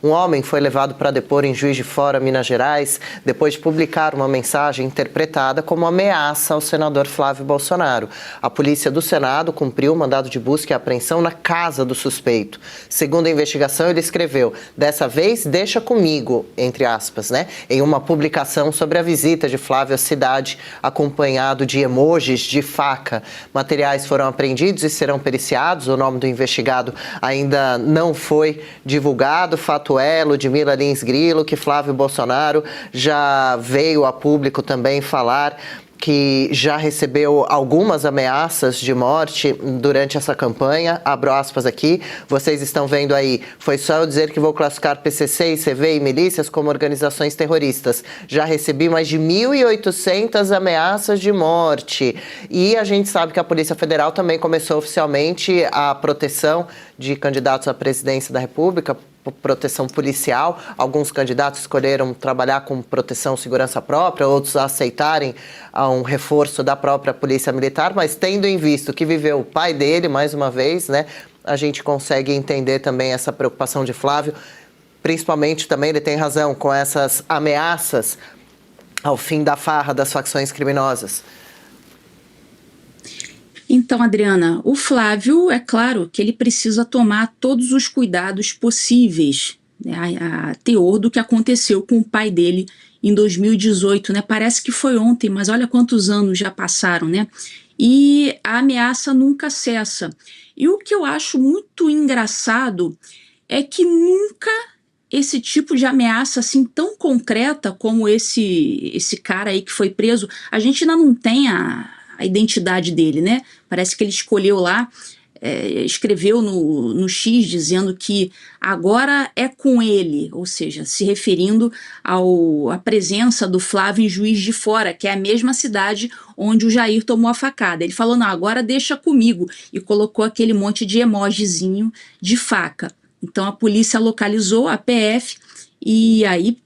Um homem foi levado para depor em Juiz de Fora, Minas Gerais, depois de publicar uma mensagem interpretada como ameaça ao senador Flávio Bolsonaro. A polícia do Senado cumpriu o mandado de busca e apreensão na casa do suspeito. Segundo a investigação, ele escreveu: "Dessa vez, deixa comigo", entre aspas, né? Em uma publicação sobre a visita de Flávio à cidade, acompanhado de emojis de faca. Materiais foram apreendidos e serão periciados. O nome do investigado ainda não foi divulgado. Fato é, Ludmila Lins Grilo, que Flávio Bolsonaro já veio a público também falar que já recebeu algumas ameaças de morte durante essa campanha. Abro aspas aqui, vocês estão vendo aí: "Foi só eu dizer que vou classificar PCC, ICV e milícias como organizações terroristas. Já recebi mais de 1.800 ameaças de morte." E a gente sabe que a Polícia Federal também começou oficialmente a proteção de candidatos à presidência da República, proteção policial. Alguns candidatos escolheram trabalhar com proteção e segurança própria, outros aceitarem um reforço da própria Polícia Militar, mas tendo em vista que viveu o pai dele, mais uma vez, né, a gente consegue entender também essa preocupação de Flávio. Principalmente também ele tem razão com essas ameaças ao fim da farra das facções criminosas. Então, Adriana, o Flávio, é claro que ele precisa tomar todos os cuidados possíveis, né, a teor do que aconteceu com o pai dele em 2018, né? Parece que foi ontem, mas olha quantos anos já passaram, né? E a ameaça nunca cessa. E o que eu acho muito engraçado é que nunca esse tipo de ameaça assim tão concreta como esse cara aí que foi preso, a gente ainda não tem a identidade dele, né? Parece que ele escolheu lá, escreveu no X dizendo que agora é com ele, ou seja, se referindo à presença do Flávio em Juiz de Fora, que é a mesma cidade onde o Jair tomou a facada. Ele falou: "Não, agora deixa comigo", e colocou aquele monte de emojizinho de faca. Então a polícia localizou a PF e aí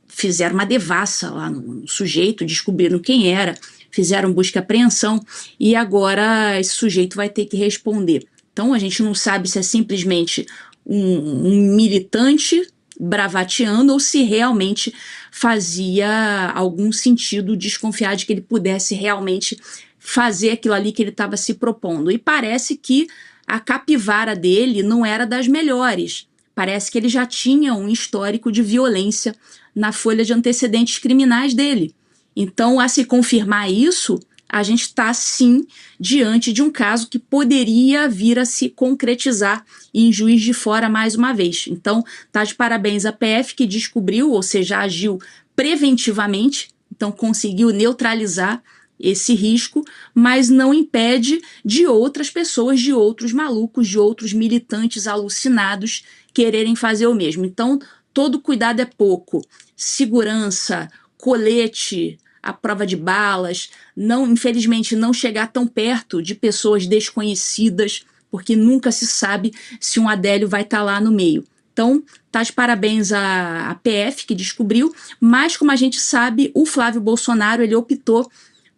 fizeram uma devassa lá no sujeito, descobriram quem era, fizeram busca e apreensão e agora esse sujeito vai ter que responder. Então a gente não sabe se é simplesmente um militante bravateando ou se realmente fazia algum sentido desconfiar de que ele pudesse realmente fazer aquilo ali que ele estava se propondo. E parece que a capivara dele não era das melhores. Parece que ele já tinha um histórico de violência na folha de antecedentes criminais dele. Então, a se confirmar isso, a gente está, sim, diante de um caso que poderia vir a se concretizar em Juiz de Fora mais uma vez. Então, tá de parabéns a PF, que descobriu, ou seja, agiu preventivamente, então conseguiu neutralizar esse risco, mas não impede de outras pessoas, de outros malucos, de outros militantes alucinados quererem fazer o mesmo. Então, todo cuidado é pouco. Segurança, colete, a prova de balas, não, infelizmente não chegar tão perto de pessoas desconhecidas, porque nunca se sabe se um Adélio vai estar lá no meio. Então, tá de parabéns à PF que descobriu, mas como a gente sabe, o Flávio Bolsonaro ele optou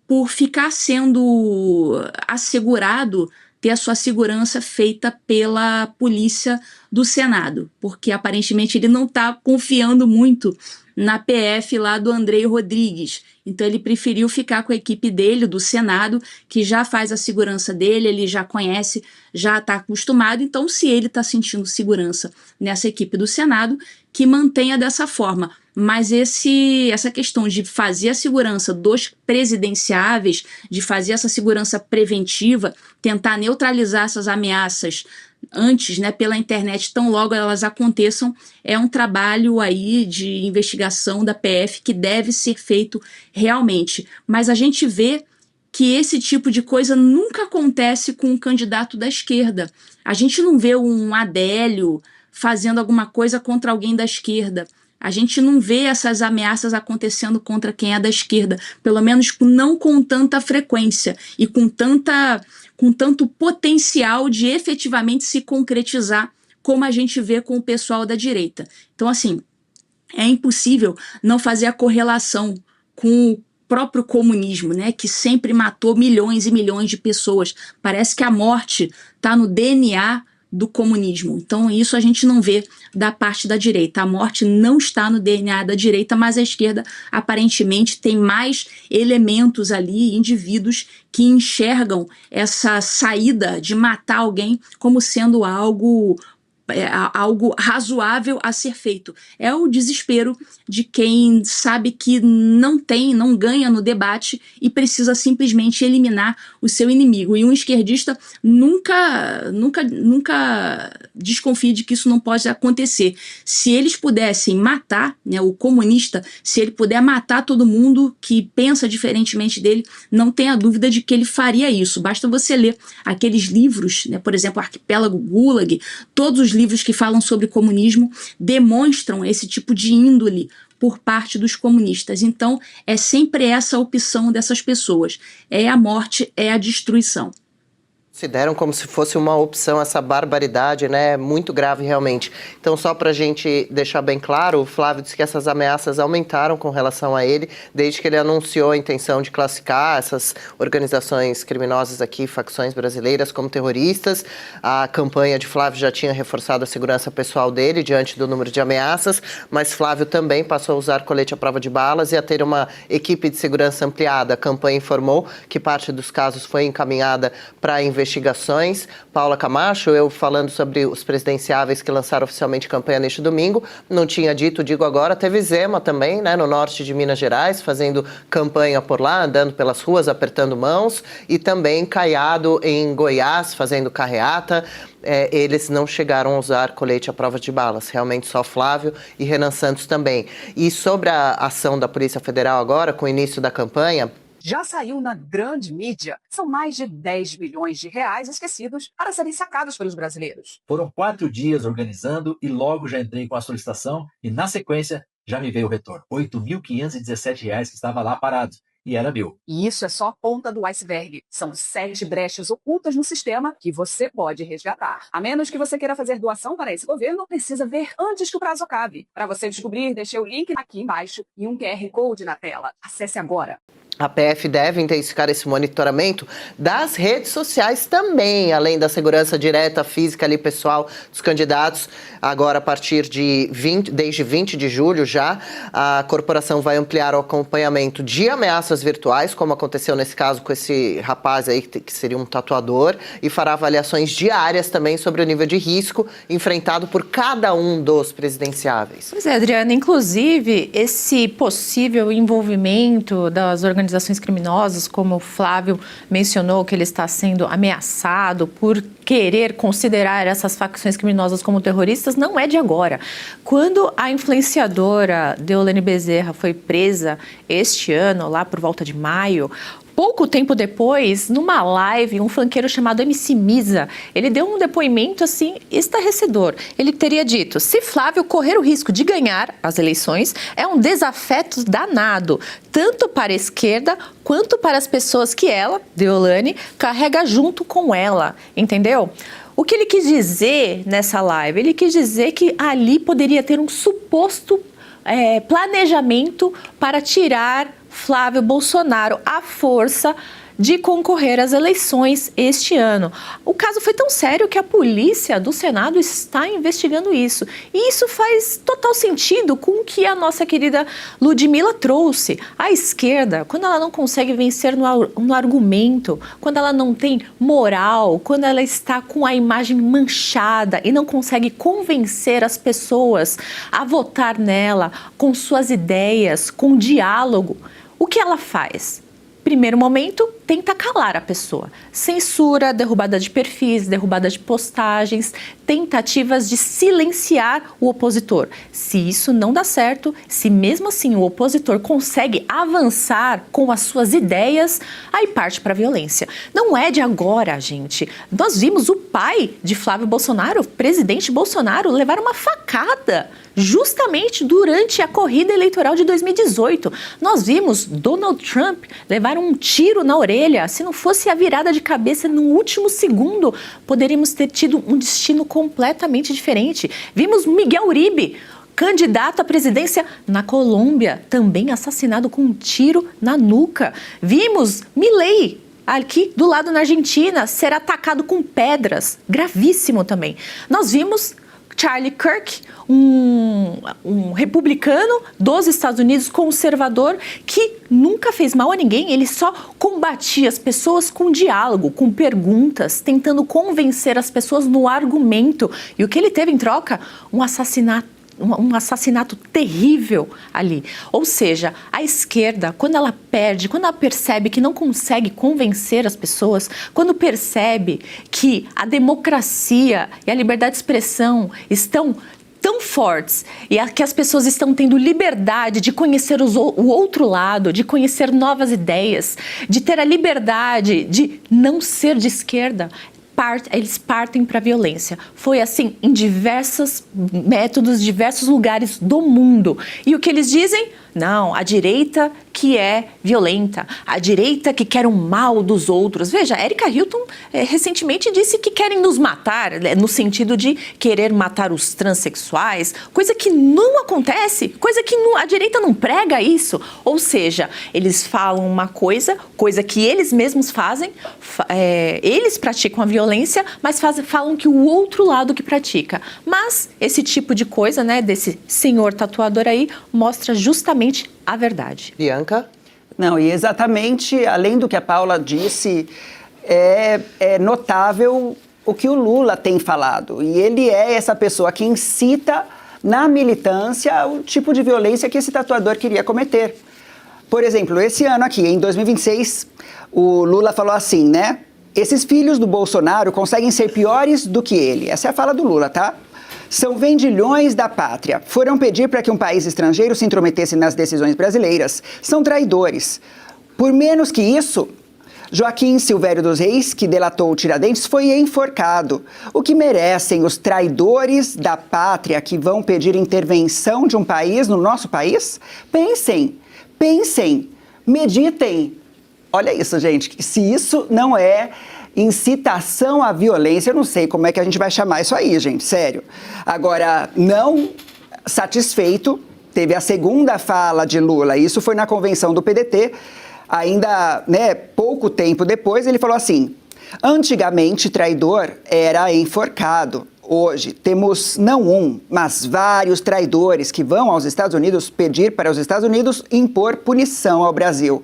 por ficar sendo assegurado, ter a sua segurança feita pela polícia do Senado, porque aparentemente ele não está confiando muito na PF lá do Andrei Rodrigues. Então ele preferiu ficar com a equipe dele, do Senado, que já faz a segurança dele, ele já conhece, já está acostumado. Então, se ele está sentindo segurança nessa equipe do Senado, que mantenha dessa forma. Mas essa questão de fazer a segurança dos presidenciáveis, de fazer essa segurança preventiva, tentar neutralizar essas ameaças antes, né, pela internet, tão logo elas aconteçam, é um trabalho aí de investigação da PF que deve ser feito realmente. Mas a gente vê que esse tipo de coisa nunca acontece com um candidato da esquerda. A gente não vê um Adélio fazendo alguma coisa contra alguém da esquerda. A gente não vê essas ameaças acontecendo contra quem é da esquerda, pelo menos não com tanta frequência e com tanto potencial de efetivamente se concretizar como a gente vê com o pessoal da direita. Então, assim, é impossível não fazer a correlação com o próprio comunismo, né, que sempre matou milhões e milhões de pessoas. Parece que a morte está no DNA do comunismo. Então isso a gente não vê da parte da direita. A morte não está no DNA da direita, mas a esquerda aparentemente tem mais elementos ali, indivíduos que enxergam essa saída de matar alguém como sendo algo razoável a ser feito. É o desespero de quem sabe que não ganha no debate e precisa simplesmente eliminar o seu inimigo. E um esquerdista nunca desconfie de que isso não pode acontecer. Se eles pudessem matar, né, o comunista, se ele puder matar todo mundo que pensa diferentemente dele, não tenha dúvida de que ele faria isso. Basta você ler aqueles livros, né, por exemplo, Arquipélago Gulag, todos os livros que falam sobre comunismo demonstram esse tipo de índole por parte dos comunistas. Então, é sempre essa a opção dessas pessoas. É a morte, é a destruição. Consideram como se fosse uma opção essa barbaridade, né? Muito grave realmente. Então, só para a gente deixar bem claro, o Flávio disse que essas ameaças aumentaram com relação a ele, desde que ele anunciou a intenção de classificar essas organizações criminosas aqui, facções brasileiras, como terroristas. A campanha de Flávio já tinha reforçado a segurança pessoal dele diante do número de ameaças, mas Flávio também passou a usar colete à prova de balas e a ter uma equipe de segurança ampliada. A campanha informou que parte dos casos foi encaminhada para investigações. Paula Camacho, eu falando sobre os presidenciáveis que lançaram oficialmente campanha neste domingo, não tinha dito, digo agora, teve Zema também, né, no norte de Minas Gerais, fazendo campanha por lá, andando pelas ruas, apertando mãos, e também Caiado em Goiás, fazendo carreata. Eles não chegaram a usar colete à prova de balas, realmente só Flávio e Renan Santos também. E sobre a ação da Polícia Federal agora, com o início da campanha, já saiu na grande mídia. São mais de 10 bilhões de reais esquecidos para serem sacados pelos brasileiros. Foram 4 dias organizando e logo já entrei com a solicitação e, na sequência, já me veio o retorno. R$ 8.517 que estava lá parado. E era meu. E isso é só a ponta do iceberg. São 7 brechas ocultas no sistema que você pode resgatar. A menos que você queira fazer doação para esse governo, precisa ver antes que o prazo acabe. Para você descobrir, deixei o link aqui embaixo e um QR Code na tela. Acesse agora. A PF deve intensificar esse monitoramento das redes sociais também, além da segurança direta, física ali, pessoal dos candidatos. Agora, a partir de desde 20 de julho já, a corporação vai ampliar o acompanhamento de ameaças virtuais, como aconteceu nesse caso com esse rapaz aí, que seria um tatuador, e fará avaliações diárias também sobre o nível de risco enfrentado por cada um dos presidenciáveis. Pois é, Adriana, inclusive, esse possível envolvimento das organizações criminosas, como o Flávio mencionou, que ele está sendo ameaçado por querer considerar essas facções criminosas como terroristas, não é de agora. Quando a influenciadora Deolane Bezerra foi presa este ano, lá por volta de maio, pouco tempo depois, numa live, um funkeiro chamado MC Misa, ele deu um depoimento assim estarrecedor. Ele teria dito: se Flávio correr o risco de ganhar as eleições, é um desafeto danado, tanto para a esquerda quanto para as pessoas que ela, Deolane, carrega junto com ela, entendeu? O que ele quis dizer nessa live? Ele quis dizer que ali poderia ter um suposto planejamento para tirar Flávio Bolsonaro à força de concorrer às eleições este ano. O caso foi tão sério que a polícia do Senado está investigando isso. E isso faz total sentido com o que a nossa querida Ludmilla trouxe. A esquerda, quando ela não consegue vencer no argumento, quando ela não tem moral, quando ela está com a imagem manchada e não consegue convencer as pessoas a votar nela com suas ideias, com diálogo, o que ela faz? Primeiro momento, tenta calar a pessoa. Censura, derrubada de perfis, derrubada de postagens, tentativas de silenciar o opositor. Se isso não dá certo, se mesmo assim o opositor consegue avançar com as suas ideias, aí parte para a violência. Não é de agora, gente. Nós vimos o pai de Flávio Bolsonaro, o presidente Bolsonaro, levar uma facada justamente durante a corrida eleitoral de 2018. Nós vimos Donald Trump levar um tiro na orelha. Se não fosse a virada de cabeça no último segundo, poderíamos ter tido um destino completamente diferente. Vimos Miguel Uribe, candidato à presidência na Colômbia, também assassinado com um tiro na nuca. Vimos Milei, aqui do lado na Argentina, ser atacado com pedras. Gravíssimo também. Nós vimos Charlie Kirk, um republicano dos Estados Unidos, conservador, que nunca fez mal a ninguém, ele só combatia as pessoas com diálogo, com perguntas, tentando convencer as pessoas no argumento. E o que ele teve em troca? Um assassinato terrível ali. Ou seja, a esquerda, quando ela perde, quando ela percebe que não consegue convencer as pessoas, quando percebe que a democracia e a liberdade de expressão estão tão fortes e que as pessoas estão tendo liberdade de conhecer o outro lado, de conhecer novas ideias, de ter a liberdade de não ser de esquerda, eles partem para a violência. Foi assim em diversos métodos, diversos lugares do mundo. E o que eles dizem? Não, a direita que é violenta, a direita que quer o mal dos outros. Veja, Erika Hilton recentemente disse que querem nos matar, no sentido de querer matar os transexuais, coisa que não acontece, coisa que a direita não prega isso. Ou seja, eles falam uma coisa que eles mesmos fazem, eles praticam a violência, mas falam que o outro lado que pratica. Mas esse tipo de coisa, né, desse senhor tatuador aí, mostra justamente a verdade. Bianca? Não, e exatamente, além do que a Paula disse, é notável o que o Lula tem falado. E ele é essa pessoa que incita na militância o tipo de violência que esse tatuador queria cometer. Por exemplo, esse ano aqui, em 2026, o Lula falou assim, né? Esses filhos do Bolsonaro conseguem ser piores do que ele. Essa é a fala do Lula, tá? São vendilhões da pátria. Foram pedir para que um país estrangeiro se intrometesse nas decisões brasileiras. São traidores. Por menos que isso, Joaquim Silvério dos Reis, que delatou o Tiradentes, foi enforcado. O que merecem os traidores da pátria que vão pedir intervenção de um país no nosso país? Pensem, meditem. Olha isso, gente. Se isso não é incitação à violência, eu não sei como é que a gente vai chamar isso aí, gente, sério. Agora, não satisfeito, teve a segunda fala de Lula, isso foi na convenção do PDT, ainda, né, pouco tempo depois, ele falou assim: antigamente traidor era enforcado. Hoje temos não um, mas vários traidores que vão aos Estados Unidos pedir para os Estados Unidos impor punição ao Brasil.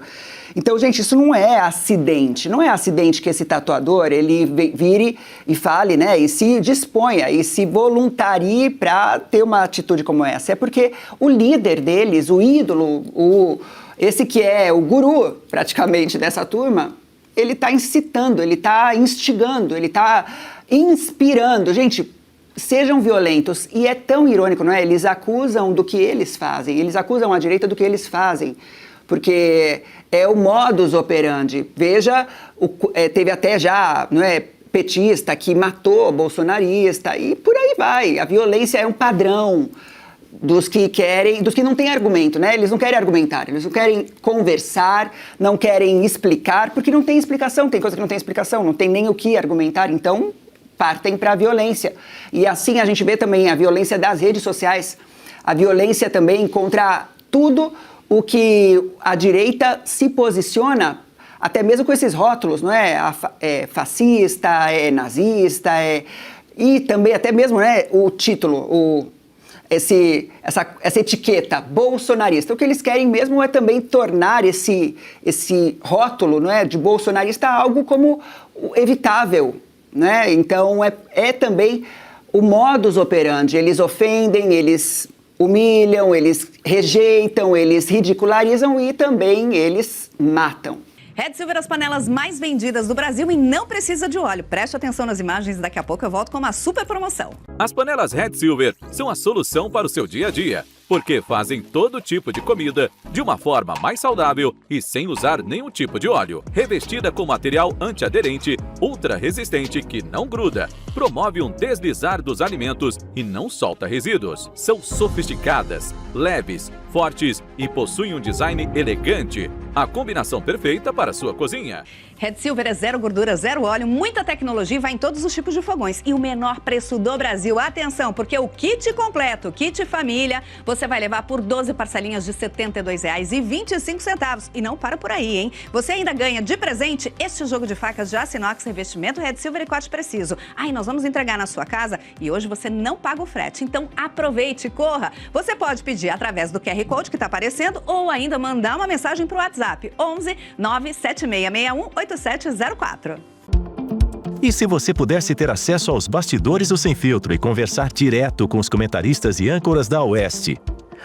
Então, gente, isso não é acidente. Não é acidente que esse tatuador, ele vire e fale, né, e se disponha e se voluntarie para ter uma atitude como essa. É porque o líder deles, o ídolo, esse que é o guru, praticamente, dessa turma, ele está incitando, ele está instigando, ele está inspirando. Gente, sejam violentos. E é tão irônico, não é? Eles acusam do que eles fazem, eles acusam a direita do que eles fazem. Porque é o modus operandi. Veja, teve até já, não é, petista que matou bolsonarista e por aí vai. A violência é um padrão dos que não têm argumento, né? Eles não querem argumentar, eles não querem conversar, não querem explicar, porque não tem explicação, tem coisa que não tem explicação, não tem nem o que argumentar, então partem para a violência. E assim a gente vê também a violência das redes sociais, a violência também contra tudo o que a direita se posiciona, até mesmo com esses rótulos, não é? É fascista, é nazista, e também até mesmo, né, o título, essa etiqueta bolsonarista. O que eles querem mesmo é também tornar esse rótulo, não é, de bolsonarista algo como evitável, né? Então é também o modus operandi. Eles ofendem, eles humilham, eles rejeitam, eles ridicularizam e também eles matam. Red Silver, as panelas mais vendidas do Brasil e não precisa de óleo. Preste atenção nas imagens, daqui a pouco eu volto com uma super promoção. As panelas Red Silver são a solução para o seu dia a dia, porque fazem todo tipo de comida de uma forma mais saudável e sem usar nenhum tipo de óleo. Revestida com material antiaderente, ultra resistente que não gruda, promove um deslizar dos alimentos e não solta resíduos. São sofisticadas, leves, fortes e possuem um design elegante. a combinação perfeita para a sua cozinha. Red Silver é zero gordura, zero óleo, muita tecnologia e vai em todos os tipos de fogões. E o menor preço do Brasil. Atenção, porque o kit completo, kit família, você vai levar por 12 parcelinhas de R$ 72,25. E não para por aí, hein? Você ainda ganha de presente este jogo de facas de aço inox, revestimento Red Silver e corte preciso. Aí nós vamos entregar na sua casa e hoje você não paga o frete. Então aproveite, corra. Você pode pedir através do QR Code que está aparecendo ou ainda mandar uma mensagem para o WhatsApp 11 97661 8704. E se você pudesse ter acesso aos bastidores do Sem Filtro e conversar direto com os comentaristas e âncoras da Oeste?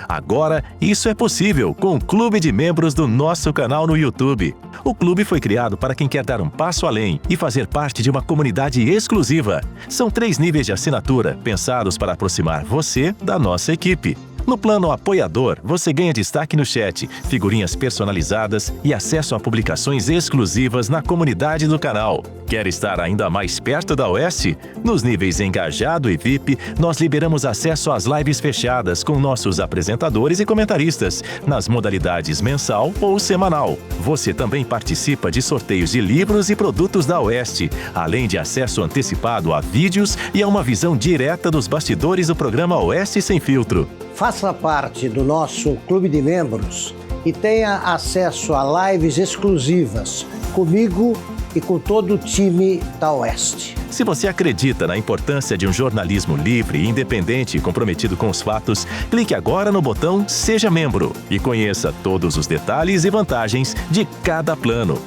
Agora, isso é possível com o Clube de Membros do nosso canal no YouTube. O clube foi criado para quem quer dar um passo além e fazer parte de uma comunidade exclusiva. São 3 níveis de assinatura, pensados para aproximar você da nossa equipe. No plano apoiador, você ganha destaque no chat, figurinhas personalizadas e acesso a publicações exclusivas na comunidade do canal. Quer estar ainda mais perto da Oeste? Nos níveis Engajado e VIP, nós liberamos acesso às lives fechadas com nossos apresentadores e comentaristas, nas modalidades mensal ou semanal. Você também participa de sorteios de livros e produtos da Oeste, além de acesso antecipado a vídeos e a uma visão direta dos bastidores do programa Oeste Sem Filtro. Faça parte do nosso clube de membros e tenha acesso a lives exclusivas comigo e com todo o time da Oeste. Se você acredita na importância de um jornalismo livre, independente e comprometido com os fatos, clique agora no botão Seja Membro e conheça todos os detalhes e vantagens de cada plano.